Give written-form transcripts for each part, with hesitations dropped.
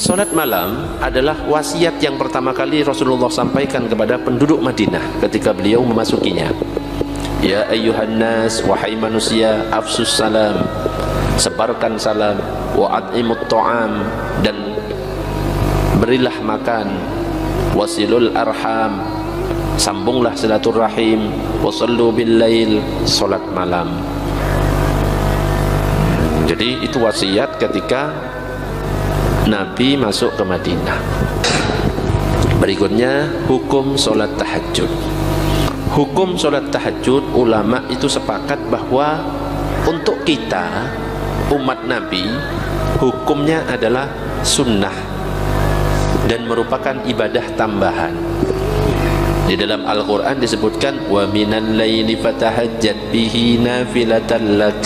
Salat malam adalah wasiat yang pertama kali Rasulullah sampaikan kepada penduduk Madinah ketika beliau memasukinya. Ya ayyuhan nas, wahai manusia, afsus salam, sebarkan salam, wa at'imut ta'am, dan berilah makan, wasilul arham, sambunglah silaturahim, wasallu bil lail, salat malam. Jadi itu wasiat ketika Nabi masuk ke Madinah. Berikutnya hukum solat tahajud. Hukum solat tahajud, ulama itu sepakat bahwa untuk kita umat Nabi hukumnya adalah sunnah dan merupakan ibadah tambahan. Di dalam Al-Quran disebutkan wa minal laili fatahajjat bihi nafilatan lak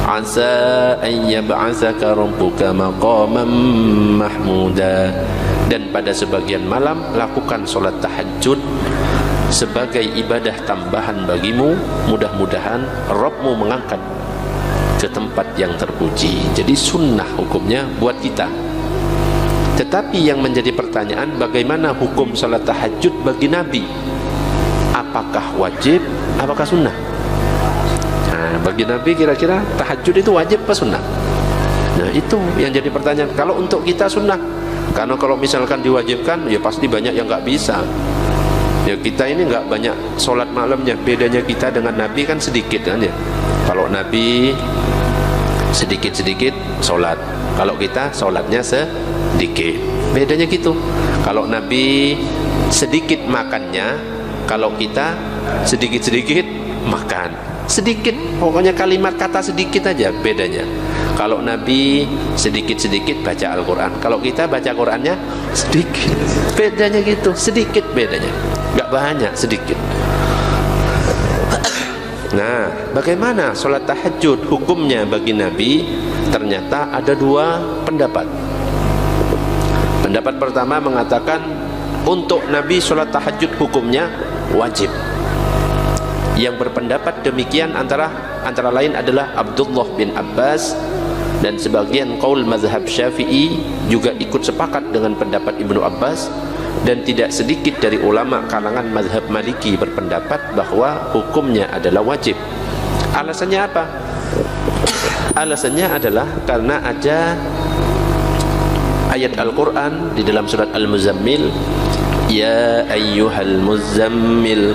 asa an yab'asaka rabbuka maqaman mahmuda. Dan pada sebagian malam lakukan solat tahajud sebagai ibadah tambahan bagimu, mudah-mudahan Rabbmu mengangkat ke tempat yang terpuji. Jadi sunnah hukumnya buat kita. Tetapi yang menjadi pertanyaan, bagaimana hukum salat tahajud bagi Nabi? Apakah wajib, apakah sunnah? Nah, bagi Nabi kira-kira tahajud itu wajib apa sunnah? Nah, itu yang jadi pertanyaan. Kalau untuk kita sunnah, karena kalau misalkan diwajibkan, ya pasti banyak yang nggak bisa. Ya kita ini nggak banyak sholat malamnya. Bedanya kita dengan Nabi kan sedikit kan ya. Kalau Nabi sedikit-sedikit sholat, kalau kita sholatnya sedikit. Bedanya gitu. Kalau Nabi sedikit makannya, kalau kita sedikit-sedikit makan. Sedikit, pokoknya kalimat kata sedikit aja bedanya. Kalau Nabi sedikit-sedikit baca Al-Quran, kalau kita baca Qurannya sedikit. Bedanya gitu, sedikit bedanya, nggak banyak, sedikit. Nah, bagaimana sholat tahajud hukumnya bagi Nabi? Ternyata ada dua pendapat. Pendapat pertama mengatakan untuk Nabi sholat tahajud hukumnya wajib. Yang berpendapat demikian antara lain adalah Abdullah bin Abbas, dan sebagian qaul mazhab Syafi'i juga ikut sepakat dengan pendapat Ibnu Abbas, dan tidak sedikit dari ulama kalangan mazhab Maliki berpendapat bahwa hukumnya adalah wajib. Alasannya apa? Alasannya adalah karena ada ayat Al-Quran di dalam surat Al-Muzammil, ya ayyuhal muzammil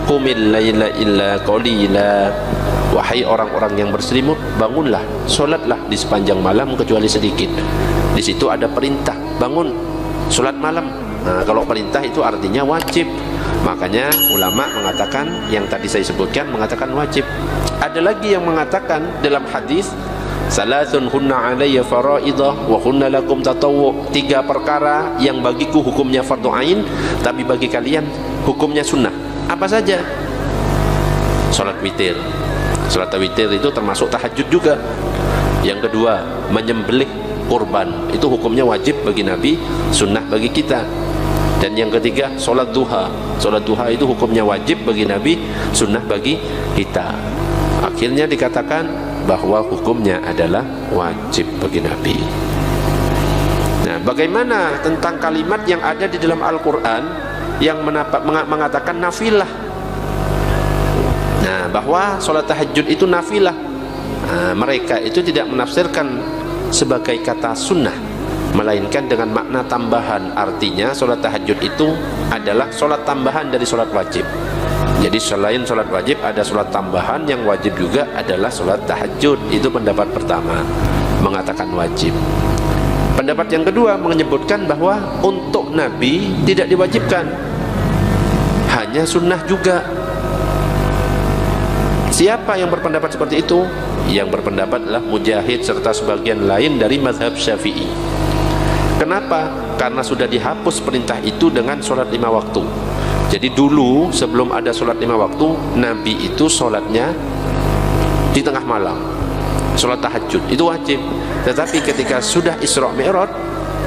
qumil laila illa qalila. Wahai orang-orang yang berselimut, bangunlah, solatlah di sepanjang malam kecuali sedikit. Di situ ada perintah bangun solat malam. Nah, kalau perintah itu artinya wajib. Makanya ulama mengatakan, yang tadi saya sebutkan mengatakan wajib. Ada lagi yang mengatakan dalam hadis, salasun hunna alayya faraidah wa hunna lakum tatawwu. 3 perkara yang bagiku hukumnya fardu ain, tapi bagi kalian hukumnya sunnah. Apa saja? Salat witir. Salat witir itu termasuk tahajud juga. Yang kedua, menyembelih kurban. Itu hukumnya wajib bagi Nabi, sunnah bagi kita. Dan yang ketiga, salat duha. Salat duha itu hukumnya wajib bagi Nabi, sunnah bagi kita. Akhirnya dikatakan bahwa hukumnya adalah wajib bagi Nabi. Nah, bagaimana tentang kalimat yang ada di dalam Al-Quran yang mengatakan nafilah? Nah, bahwa sholat tahajud itu nafilah. Nah, mereka itu tidak menafsirkan sebagai kata sunnah, melainkan dengan makna tambahan. Artinya sholat tahajud itu adalah sholat tambahan dari sholat wajib. Jadi selain sholat wajib ada sholat tambahan yang wajib juga adalah sholat tahajud. Itu pendapat pertama, mengatakan wajib. Pendapat yang kedua menyebutkan bahwa untuk Nabi tidak diwajibkan, hanya sunnah juga. Siapa yang berpendapat seperti itu? Yang berpendapat adalah Mujahid serta sebagian lain dari mazhab Syafi'i. Kenapa? Karena sudah dihapus perintah itu dengan sholat 5 waktu. Jadi dulu sebelum ada sholat 5 waktu, Nabi itu sholatnya di tengah malam, sholat tahajud itu wajib. Tetapi ketika sudah Isra Mi'raj,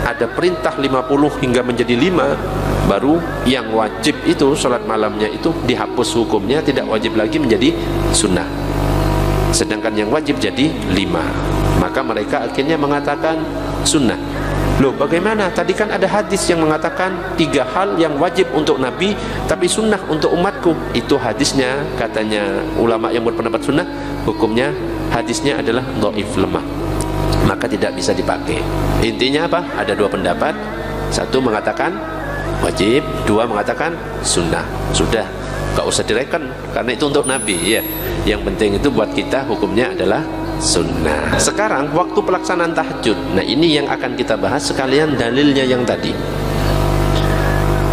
ada perintah 50 hingga menjadi 5, baru yang wajib itu sholat malamnya itu dihapus hukumnya, tidak wajib lagi, menjadi sunnah. Sedangkan yang wajib jadi 5. Maka mereka akhirnya mengatakan sunnah. Loh, bagaimana? Tadi kan ada hadis yang mengatakan 3 hal yang wajib untuk Nabi tapi sunnah untuk umatku. Itu hadisnya, katanya ulama yang berpendapat sunnah, hukumnya hadisnya adalah dhaif, lemah, maka tidak bisa dipakai. Intinya apa? Ada 2 pendapat. Satu mengatakan wajib, 2 mengatakan sunnah. Sudah, gak usah direken karena itu untuk Nabi ya. Yang penting itu buat kita hukumnya adalah sunnah. Sekarang waktu pelaksanaan tahajud. Nah, ini yang akan kita bahas sekalian dalilnya yang tadi.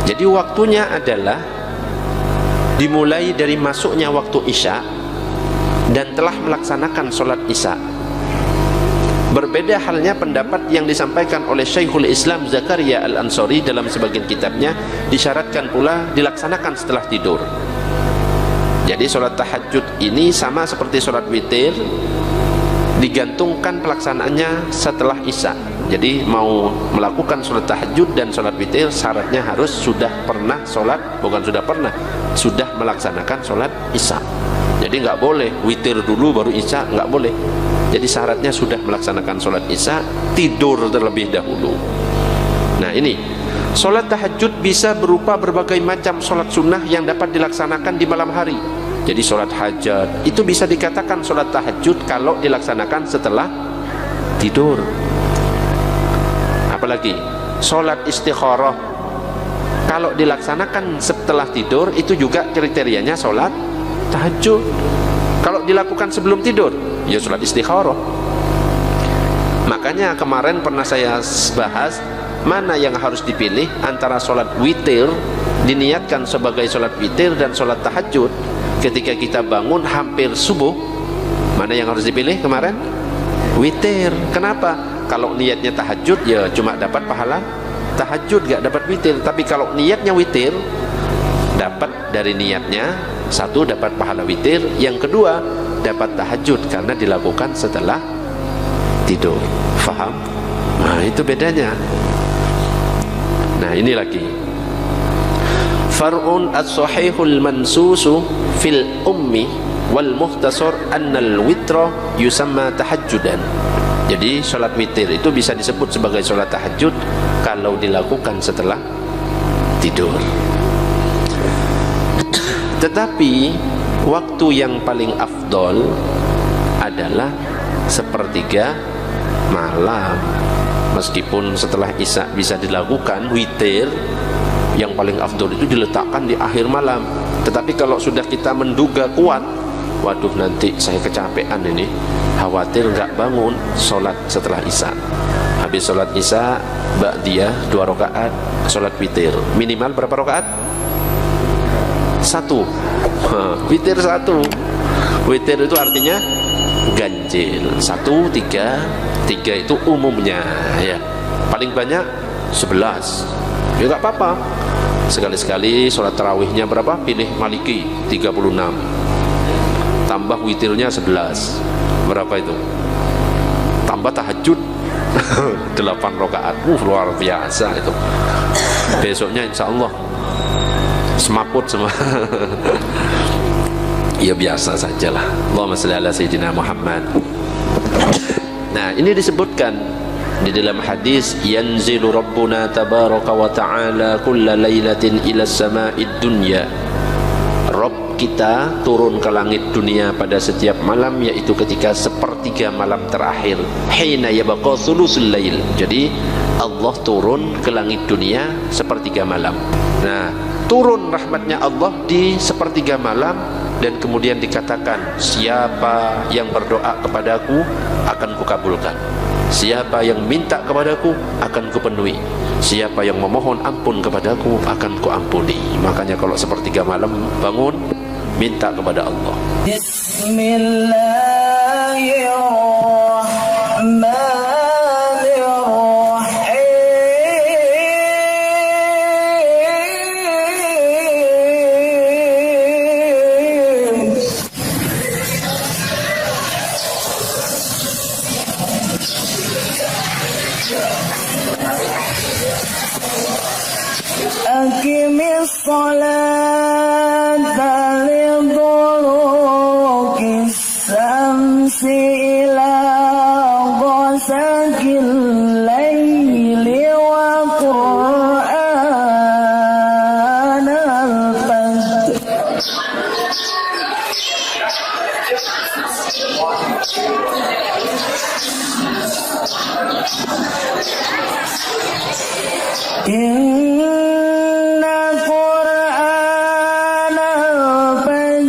Jadi waktunya adalah dimulai dari masuknya waktu Isya dan telah melaksanakan sholat Isya. Berbeda halnya pendapat yang disampaikan oleh Syekhul Islam Zakaria Al-Ansari dalam sebagian kitabnya, disyaratkan pula dilaksanakan setelah tidur. Jadi sholat tahajud ini sama seperti sholat witir, digantungkan pelaksanaannya setelah Isya. Jadi mau melakukan sholat tahajud dan sholat witir, syaratnya harus sudah pernah sholat, bukan sudah pernah, sudah melaksanakan sholat Isya. Jadi nggak boleh witir dulu baru Isya, nggak boleh. Jadi syaratnya sudah melaksanakan sholat Isya, tidur terlebih dahulu. Nah, ini sholat tahajud bisa berupa berbagai macam sholat sunnah yang dapat dilaksanakan di malam hari. Jadi sholat hajat itu bisa dikatakan sholat tahajud kalau dilaksanakan setelah tidur. Apalagi sholat istikharah kalau dilaksanakan setelah tidur itu juga kriterianya sholat tahajud. Kalau dilakukan sebelum tidur ya sholat istikharah. Makanya kemarin pernah saya bahas mana yang harus dipilih antara sholat witir, diniatkan sebagai sholat witir, dan sholat tahajud ketika kita bangun hampir subuh. Mana yang harus dipilih kemarin? Witir. Kenapa? Kalau niatnya tahajud ya cuma dapat pahala tahajud, gak dapat witir. Tapi kalau niatnya witir, dapat dari niatnya, satu dapat pahala witir, yang kedua dapat tahajud karena dilakukan setelah tidur. Faham? Nah, itu bedanya. Nah, ini lagi far'un as-sahihul mansusu fil ummi wal mukhtasar annal witra yusamma tahajjudan. Jadi sholat witir itu bisa disebut sebagai sholat tahajud kalau dilakukan setelah tidur. Tetapi waktu yang paling afdol adalah sepertiga malam. Meskipun setelah Isya bisa dilakukan witir, yang paling afdol itu diletakkan di akhir malam. Tetapi kalau sudah kita menduga kuat, waduh nanti saya kecapean ini, khawatir nggak bangun sholat setelah Isya. Habis sholat Isya, ba'diyah 2 rakaat, sholat witir. Minimal berapa rakaat? 1. Witir 1. Witir itu artinya ganjil. 1, 3. 3 itu umumnya ya. Paling banyak 11. Ya nggak apa-apa. Sekali-sekali sholat tarawihnya berapa? Pilih Maliki 36. Tambah witirnya 11. Berapa itu? Tambah tahajud 8 rakaat. Luar biasa itu. Besoknya insya Allah semaput semua. Ya biasa sajalah. Allahumma shalli ala sayyidina Muhammad. Nah, ini disebutkan di dalam hadis, yanzilu rabbuna tabaraka wa ta'ala kulla lailatin ila sama'id dunya. Rabb kita turun ke langit dunia pada setiap malam, yaitu ketika sepertiga malam terakhir, hina yabqa thuluthul lail. Jadi Allah turun ke langit dunia sepertiga malam. Nah, turun rahmatnya Allah di sepertiga malam, dan kemudian dikatakan, siapa yang berdoa kepadaku akan kukabulkan, siapa yang minta kepadaku akan kupenuhi, siapa yang memohon ampun kepadaku akan kuampuni. Makanya kalau sepertiga malam bangun, minta kepada Allah. Bismillahirrahmanirrahim. Aqimis salata liduluki syamsi ila ghasaqil laili Inna Qur'an al-fajri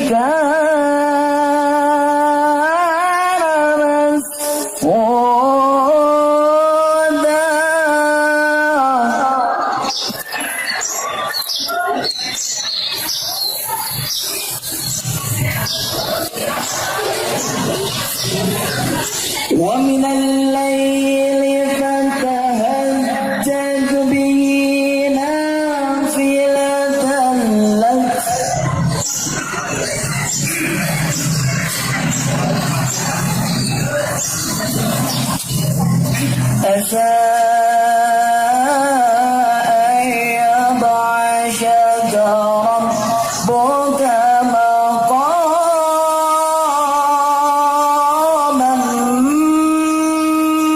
kana mas'uda. Wa minal layli fatahajjad bihi nafilatan lak asa an yab'athaka rabbuka maqaman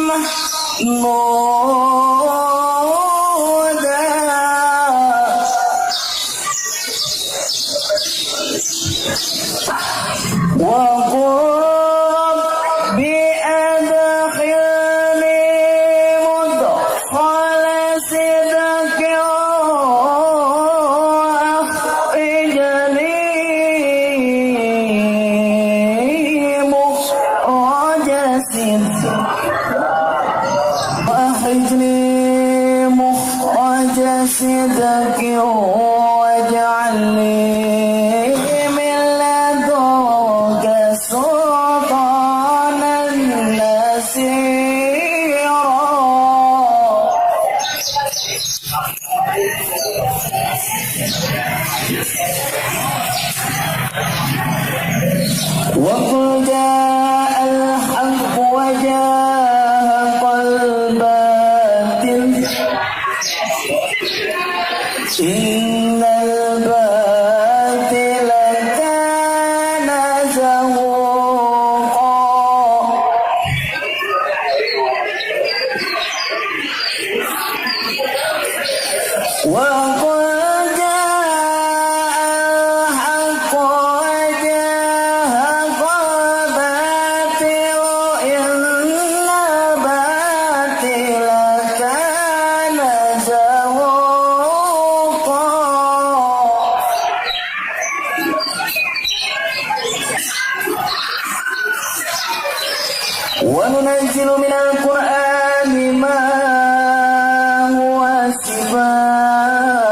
mahmuda. Wa qul rabbi adkhilni mudkhala sidqin wa akhrijni mukhraja sidqin وأخرجني مخرج صدق واجعل لي من لدنك سلطانا نصيرا. وقل جاء الحق وجاهق الباطل إن الباطل كان زهوقا. وقل جاء الحق وجاهق الباطل إن الباطل كان زهوقا. وننزل من القرآن ما هو شفاء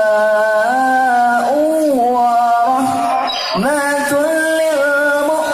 ورحمة للمؤمنين